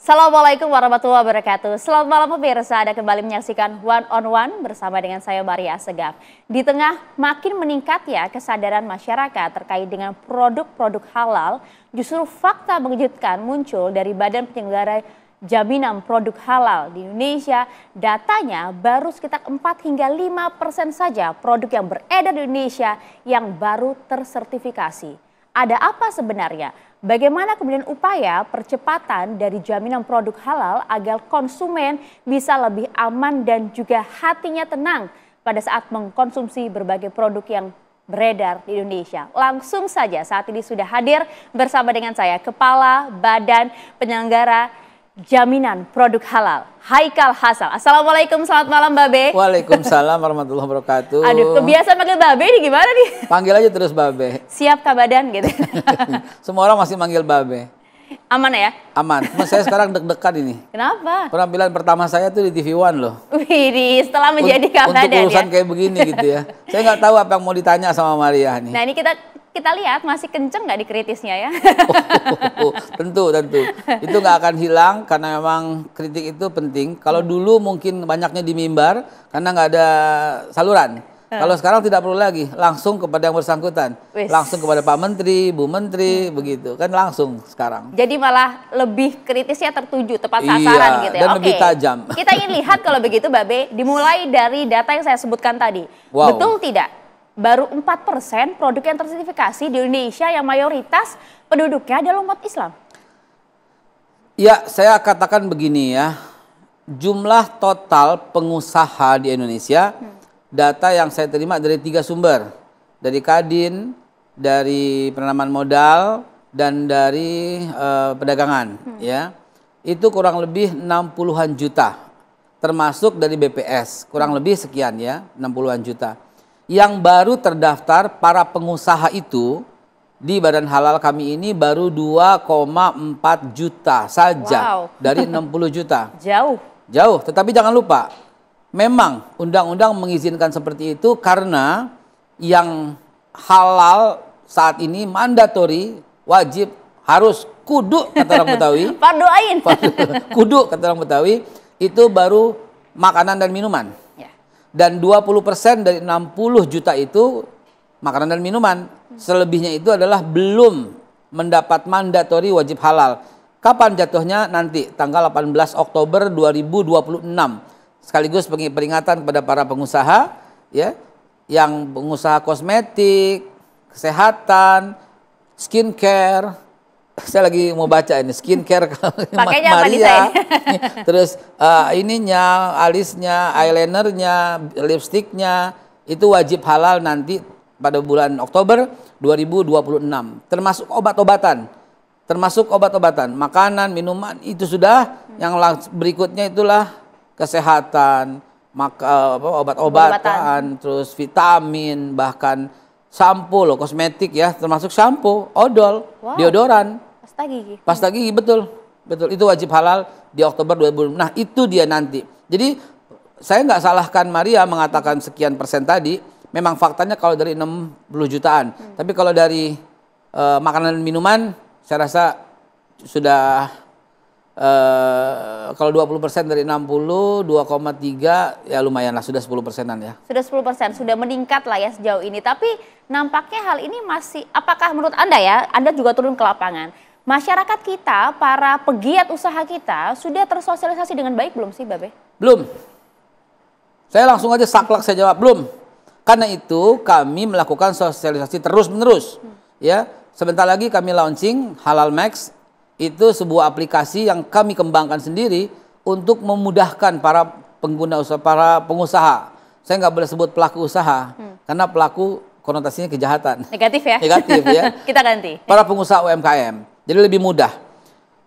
Assalamualaikum warahmatullahi wabarakatuh. Selamat malam pemirsa, Anda kembali menyaksikan One on One bersama dengan saya Maria Segaf. Di tengah makin meningkat ya kesadaran masyarakat terkait dengan produk-produk halal, justru fakta mengejutkan muncul dari Badan Penyelenggara Jaminan Produk Halal di Indonesia. Datanya baru sekitar 4 hingga 5% saja produk yang beredar di Indonesia yang baru tersertifikasi. Ada apa sebenarnya? Bagaimana kemudian upaya percepatan dari jaminan produk halal agar konsumen bisa lebih aman dan juga hatinya tenang pada saat mengkonsumsi berbagai produk yang beredar di Indonesia? Langsung saja saat ini sudah hadir bersama dengan saya Kepala Badan Penyelenggara Jaminan Produk Halal, Haikal Hasan. Assalamualaikum, selamat malam Babe. Waalaikumsalam warahmatullahi wabarakatuh. Aduh, kebiasaan panggil Babe ini gimana nih? Panggil aja terus Babe. Siap Kak Badan gitu. Semua orang masih manggil Babe. Aman ya? Aman. Cuma saya sekarang deg-degan ini. Kenapa? Penampilan pertama saya tuh di TV One loh. Wih, setelah menjadi Kak Badan untuk urusan ya? Kayak begini gitu ya. Saya nggak tahu apa yang mau ditanya sama Maria nih. Nah ini kita lihat masih kenceng nggak di kritisnya ya? Tentu. Itu nggak akan hilang karena memang kritik itu penting. Kalau dulu mungkin banyaknya di mimbar karena nggak ada saluran. Kalau sekarang tidak perlu lagi, langsung kepada yang bersangkutan. Langsung kepada Pak Menteri, Bu Menteri, begitu. Kan langsung sekarang. Jadi malah lebih kritisnya tertuju, tepat sasaran gitu ya? Dan lebih tajam. Kita ingin lihat kalau begitu Babe, dimulai dari data yang saya sebutkan tadi. Wow. Betul tidak? Baru 4% produk yang tersertifikasi di Indonesia yang mayoritas penduduknya adalah umat Islam. Ya, saya katakan begini ya. Jumlah total pengusaha di Indonesia, data yang saya terima dari 3 sumber. Dari Kadin, dari penanaman modal, dan dari perdagangan. Ya, itu kurang lebih 60-an juta. Termasuk dari BPS, kurang lebih sekian ya, 60-an juta. Yang baru terdaftar para pengusaha itu di Badan Halal kami ini baru 2,4 juta saja. Wow. Dari 60 juta. Jauh, tetapi jangan lupa, memang undang-undang mengizinkan seperti itu karena yang halal saat ini mandatori, wajib, harus, kudu kata orang Betawi. Fardu ain. Kudu kata orang Betawi, itu baru makanan dan minuman. Dan 20% dari 60 juta itu makanan dan minuman. Selebihnya itu adalah belum mendapat mandatori wajib halal. Kapan jatuhnya? Nanti tanggal 18 Oktober 2026. Sekaligus peringatan kepada para pengusaha ya, yang pengusaha kosmetik, kesehatan, skincare. Saya lagi mau baca ini skincare pakainya Maria. Terus ininya, alisnya, eyelinernya, lipstiknya itu wajib halal nanti pada bulan Oktober 2026. Termasuk obat-obatan, makanan, minuman itu sudah. Yang berikutnya itulah kesehatan, obat-obatan, terus vitamin, bahkan sampo loh, kosmetik ya, termasuk sampo, odol, deodoran, pasta gigi, betul, itu wajib halal di Oktober 2020. Nah itu dia nanti. Jadi saya nggak salahkan Maria mengatakan sekian persen tadi. Memang faktanya kalau dari 60 jutaan. Tapi kalau dari makanan dan minuman, saya rasa sudah kalau 20% dari 60, 2,3 ya lumayan lah, sudah 10%-an ya. Sudah 10%, sudah meningkat lah ya sejauh ini. Tapi nampaknya hal ini masih, apakah menurut Anda ya, Anda juga turun ke lapangan, masyarakat kita, para pegiat usaha kita sudah tersosialisasi dengan baik belum sih Babe? Belum. Saya langsung aja saklek saya jawab, belum. Karena itu kami melakukan sosialisasi terus-menerus. Ya, sebentar lagi kami launching Halal Max. Itu sebuah aplikasi yang kami kembangkan sendiri untuk memudahkan para pengguna usaha, para pengusaha. Saya nggak boleh sebut pelaku usaha, karena pelaku konotasinya kejahatan. Negatif ya? Negatif ya. Kita ganti. Para pengusaha UMKM. Jadi lebih mudah.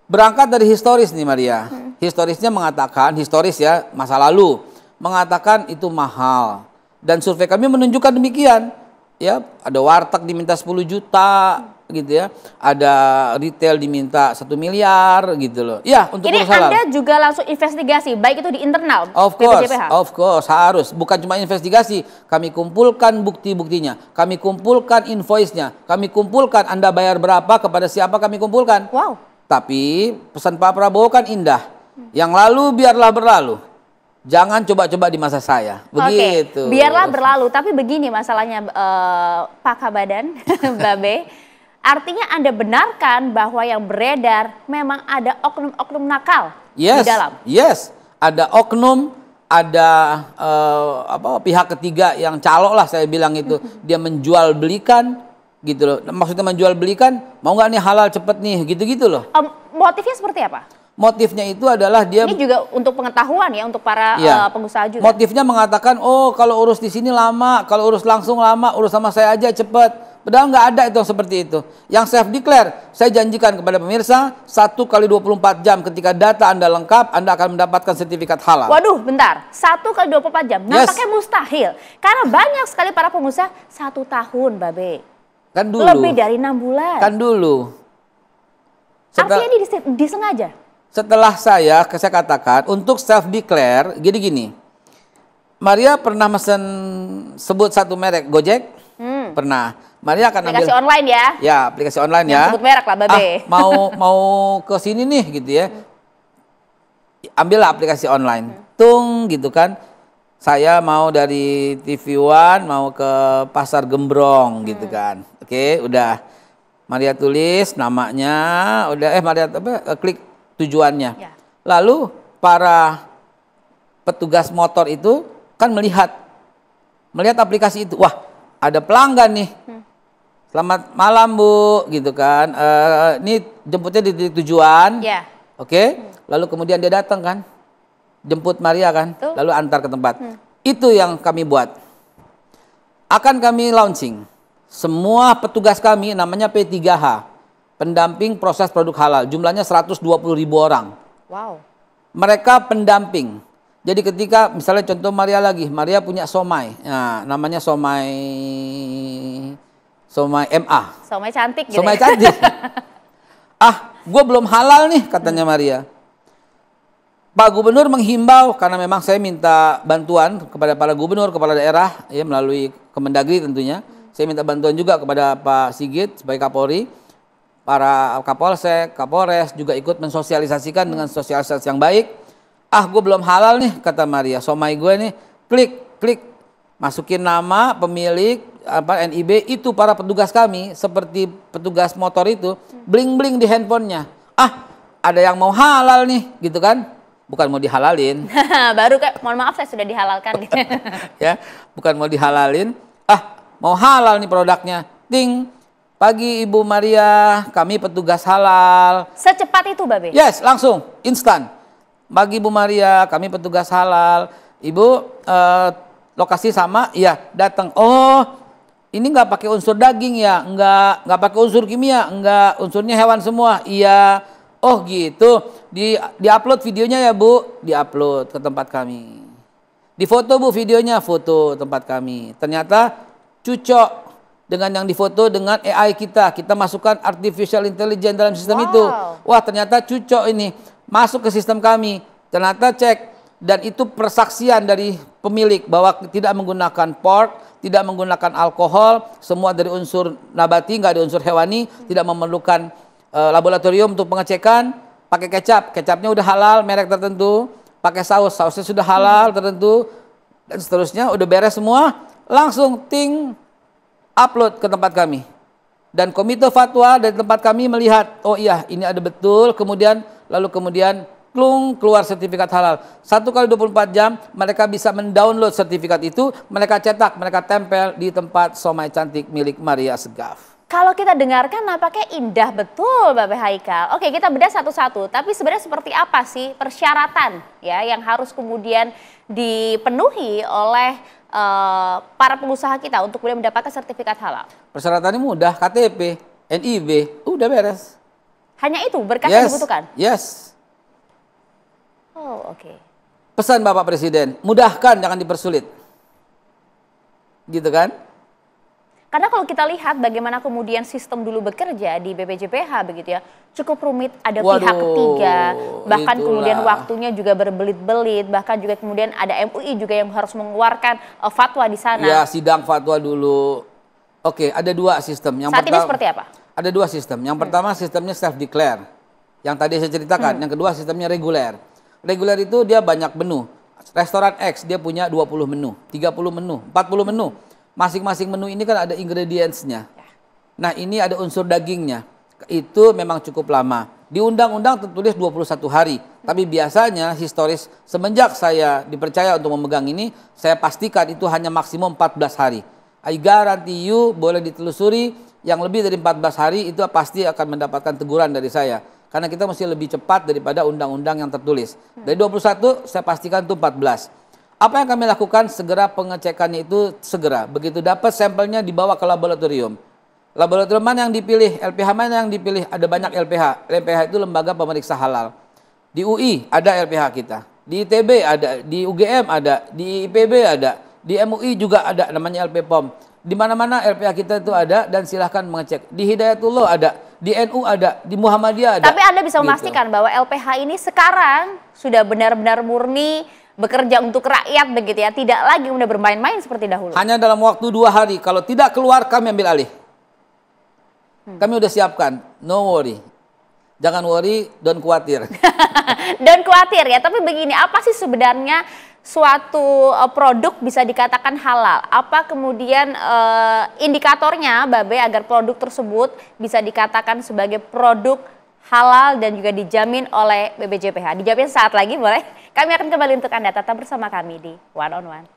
Berangkat dari historis nih Maria. Historisnya mengatakan, historis ya, masa lalu. Mengatakan itu mahal. Dan survei kami menunjukkan demikian. Ya, ada warteg diminta 10 juta. Gitu ya, ada retail diminta 1 miliar gitu loh. Ya, untuk ini Anda juga langsung investigasi, baik itu di internal BPJPH? Of course, harus. Bukan cuma investigasi, kami kumpulkan bukti-buktinya, kami kumpulkan invoice-nya, kami kumpulkan Anda bayar berapa, kepada siapa kami kumpulkan. Wow. Tapi pesan Pak Prabowo kan indah. Yang lalu biarlah berlalu. Jangan coba-coba di masa saya. Begitu. Oke, biarlah berlalu. Tapi begini masalahnya Pak Kabadan, Babe. Artinya Anda benarkan bahwa yang beredar memang ada oknum-oknum nakal di dalam? Yes, ada oknum, ada pihak ketiga yang calok lah saya bilang itu. Dia menjual belikan gitu loh. Maksudnya menjual belikan, mau nggak nih halal cepet nih, gitu-gitu loh. Motifnya seperti apa? Motifnya itu adalah dia... Ini juga untuk pengetahuan ya, untuk para pengusaha juga. Motifnya mengatakan, oh kalau urus di sini lama, kalau urus langsung lama, urus sama saya aja cepet. Padahal nggak ada itu seperti itu. Yang self declare, saya janjikan kepada pemirsa, 1 kali 24 jam ketika data Anda lengkap, Anda akan mendapatkan sertifikat halal. Waduh, bentar. 1 kali 24 jam, nampaknya mustahil. Karena banyak sekali para pengusaha 1 tahun, Babe. Kan dulu. Lebih dari 6 bulan. Kan dulu. Artinya ini disengaja? Setelah saya katakan, untuk self declare, gini. Maria pernah mesen sebut satu merek, Gojek? Pernah. Maria akan aplikasi ambil, online ya? Ya, aplikasi online yang ya. Sebut merek lah, Babe. Mau ke sini nih gitu ya. Ambillah aplikasi online. Tung gitu kan. Saya mau dari TV One mau ke Pasar Gembrong gitu kan. Oke, udah. Maria tulis namanya, udah Maria klik tujuannya. Ya. Lalu para petugas motor itu kan melihat aplikasi itu. Wah, ada pelanggan nih. Selamat malam Bu, gitu kan. Ini jemputnya di titik tujuan. Ya. Oke. Lalu kemudian dia datang kan. Jemput Maria kan. Tuh. Lalu antar ke tempat. Itu yang kami buat. Akan kami launching. Semua petugas kami namanya P3H. Pendamping proses produk halal. Jumlahnya 120.000 orang. Wow. Mereka pendamping. Jadi ketika misalnya contoh Maria lagi. Maria punya somai. Nah, namanya somai MA. Somai cantik gitu. Somai cantik. Gue belum halal nih katanya Maria. Pak Gubernur menghimbau karena memang saya minta bantuan kepada para gubernur, kepala daerah ya melalui Kemendagri tentunya. Saya minta bantuan juga kepada Pak Sigit sebagai Kapolri. Para Kapolsek, Kapolres juga ikut mensosialisasikan dengan sosialisasi yang baik. Gue belum halal nih kata Maria. Somai gue nih klik masukin nama pemilik NIB itu para petugas kami seperti petugas motor itu bling di handphonenya. Ada yang mau halal nih gitu kan, bukan mau dihalalin. Baru kayak mohon maaf saya sudah dihalalkan gitu. Ya, bukan mau dihalalin. Mau halal nih produknya. Ting, pagi Ibu Maria, kami petugas halal. Secepat itu Babe? Yes, langsung instan. Pagi Ibu Maria, kami petugas halal. Ibu lokasi sama, iya datang. Oh, ini nggak pakai unsur daging ya? Nggak pakai unsur kimia? Nggak, unsurnya hewan semua? Iya. Oh gitu. Di-upload videonya ya Bu? Di-upload ke tempat kami. Di foto Bu videonya? Foto tempat kami. Ternyata cocok dengan yang difoto dengan AI kita. Kita masukkan artificial intelligence dalam sistem itu. Wah ternyata cocok ini. Masuk ke sistem kami. Ternyata cek. Dan itu persaksian dari pemilik bahwa tidak menggunakan pork, tidak menggunakan alkohol, semua dari unsur nabati, nggak ada unsur hewani, tidak memerlukan laboratorium untuk pengecekan, pakai kecapnya udah halal, merek tertentu, pakai sausnya sudah halal tertentu, dan seterusnya, udah beres semua, langsung upload ke tempat kami. Dan komite fatwa dari tempat kami melihat, oh iya ini ada betul, kemudian keluar sertifikat halal. 1 kali 24 jam mereka bisa mendownload sertifikat itu, mereka cetak, mereka tempel di tempat somai cantik milik Maria Segaf. Kalau kita dengarkan nampaknya indah betul Babe Haikal. Oke, kita bedah satu-satu, tapi sebenarnya seperti apa sih persyaratan ya yang harus kemudian dipenuhi oleh para pengusaha kita untuk kemudian mendapatkan sertifikat halal? Persyaratannya mudah, KTP, NIB, udah beres. Hanya itu berkas yang dibutuhkan? Yes. Oh, oke. Pesan Bapak Presiden, mudahkan, jangan dipersulit. Gitu kan? Karena kalau kita lihat bagaimana kemudian sistem dulu bekerja di BPJPH begitu ya, cukup rumit, ada pihak ketiga, bahkan kemudian waktunya juga berbelit-belit, bahkan juga kemudian ada MUI juga yang harus mengeluarkan fatwa di sana. Ya, sidang fatwa dulu. Oke, ada 2 sistem. Saat ini seperti apa? Ada 2 sistem. Yang pertama sistemnya self declare. yang tadi saya ceritakan. Yang kedua sistemnya reguler. Reguler itu dia banyak menu. Restoran X dia punya 20 menu, 30 menu, 40 menu. Masing-masing menu ini kan ada ingredients-nya. Nah, ini ada unsur dagingnya. Itu memang cukup lama. Di undang-undang tertulis 21 hari. Tapi biasanya historis semenjak saya dipercaya untuk memegang ini, saya pastikan itu hanya maksimum 14 hari. I guarantee you boleh ditelusuri yang lebih dari 14 hari itu pasti akan mendapatkan teguran dari saya. Karena kita mesti lebih cepat daripada undang-undang yang tertulis. Dari 21 saya pastikan itu 14. Apa yang kami lakukan? Segera pengecekannya itu segera. Begitu dapat sampelnya dibawa ke laboratorium. Laboratorium mana yang dipilih? LPH mana yang dipilih? Ada banyak LPH. LPH itu lembaga pemeriksa halal. Di UI ada LPH kita. Di ITB ada, di UGM ada, di IPB ada, di MUI juga ada namanya LPPOM. Di mana-mana LPH kita itu ada dan silahkan mengecek. Di Hidayatullah ada, di NU ada, di Muhammadiyah ada. Tapi Anda bisa memastikan bahwa LPH ini sekarang sudah benar-benar murni bekerja untuk rakyat begitu ya, tidak lagi udah bermain-main seperti dahulu. Hanya dalam waktu 2 hari, kalau tidak keluar kami ambil alih. Kami udah siapkan, no worry. Jangan worry, don't khawatir. Don't khawatir ya, tapi begini, apa sih sebenarnya suatu produk bisa dikatakan halal? Apa kemudian indikatornya, Babe, agar produk tersebut bisa dikatakan sebagai produk halal dan juga dijamin oleh BPJPH? Dijamin saat lagi boleh? Kami akan kembali untuk Anda, tetap bersama kami di One on One.